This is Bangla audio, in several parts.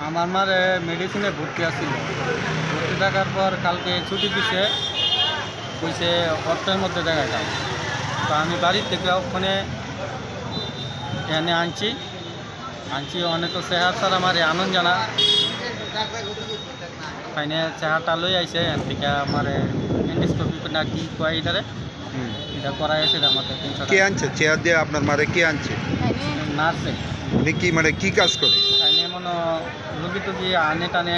আমার মারে মেডিসিনে ভর্তি আছিল। ভর্তি থাকার পর কালকে ছুটি দিছে, কইছে অর্থের মধ্যে দেখাইলাম। তো আমি বাড়ির থেকে ওখানে এনে আনছি অনেক চেহার স্যার আমার আনন্দ জানা তাইনে চেহারটা লই আইছে এন থেকে আমার এন্ডোস্কোপি না কি কয় এটারে এটা করাই আছে আমাদের 300 কে টাকা। আনছে চেয়ার দিয়ে আপনার মারে কে আনছে? নার্সে উনি কি মানে কি কাজ করে? তাইনে মনে রুগী টুগি আনে টানে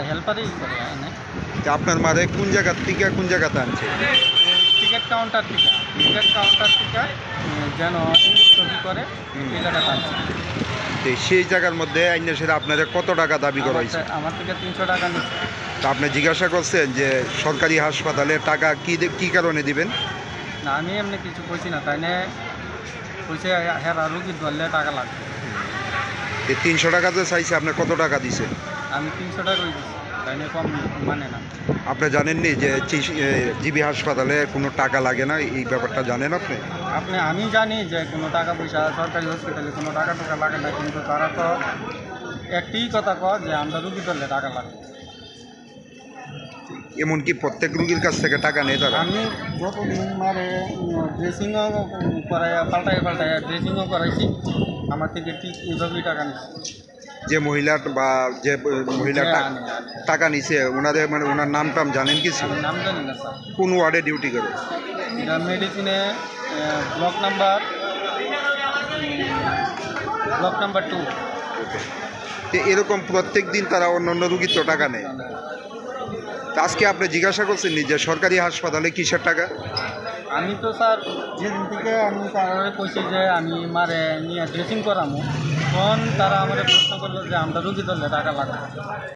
হেল্পারই করে আনে। যে আপনার মারে কোন জায়গাতে আনছে? টিকিট কাউন্টার থেকে যেন এন্ডোস্কোপি করে এই জায়গাটা আনছে। তো সেই জায়গার মধ্যে আইনে সেটা আপনারা কত টাকা দাবি করা হয়েছে? আমার থেকে 300 টাকা নিচ্ছে। তা আপনি জিজ্ঞাসা করছেন যে সরকারি হাসপাতালে টাকা কি কারণে দিবেন? না আমি এমনি কিছু কইছি না, তাই নিয়ে কইছে হ্যাঁ রুগী ধরলে টাকা লাগবে। এই 300 টাকা যে চাইছে আপনি কত টাকা দিছে? আমি 300 টাকাই দিচ্ছি, তাই নিয়ে কম মানে না। আপনি জানেননি যে জিবি হাসপাতালে কোনো টাকা লাগে না, এই ব্যাপারটা জানেন আপনি? আমি জানি যে কোনো টাকা পয়সা সরকারি হসপিটালে কোনো টাকা লাগে না, কিন্তু তারা তো একটাই কথা কয় যে আমরা রুগী ধরলে টাকা লাগবে। এমনকি প্রত্যেক রুগীর কাছ থেকে টাকা নেয় তারা? আমি যতদিন মারে ড্রেসিংও পাল্টাই ড্রেসিংও করাইছি, আমার থেকে ঠিক এইভাবেই টাকা নিচ্ছে। যে মহিলা টাকা নিছে ওনাদের মানে ওনার নাম টাম জানেন কিছু? আমি নাম জানি না স্যার। কোন ওয়ার্ডে ডিউটি করে? এটা মেডিসিনে ব্লক নাম্বার 2। তো এরকম প্রত্যেক দিন তারা অন্য রুগীর তো টাকা নেয়। তা আজকে আপনি জিজ্ঞাসা করছেন যে সরকারি হাসপাতালে কিসের টাকা? আমি তো স্যার যেদিন থেকে আমি তারা কইছি যে আমি মারে নিয়ে ড্রেসিং করামো, তখন তারা আমার প্রশ্ন করলো যে আমরা রুগী ধরলে টাকা লাগবে।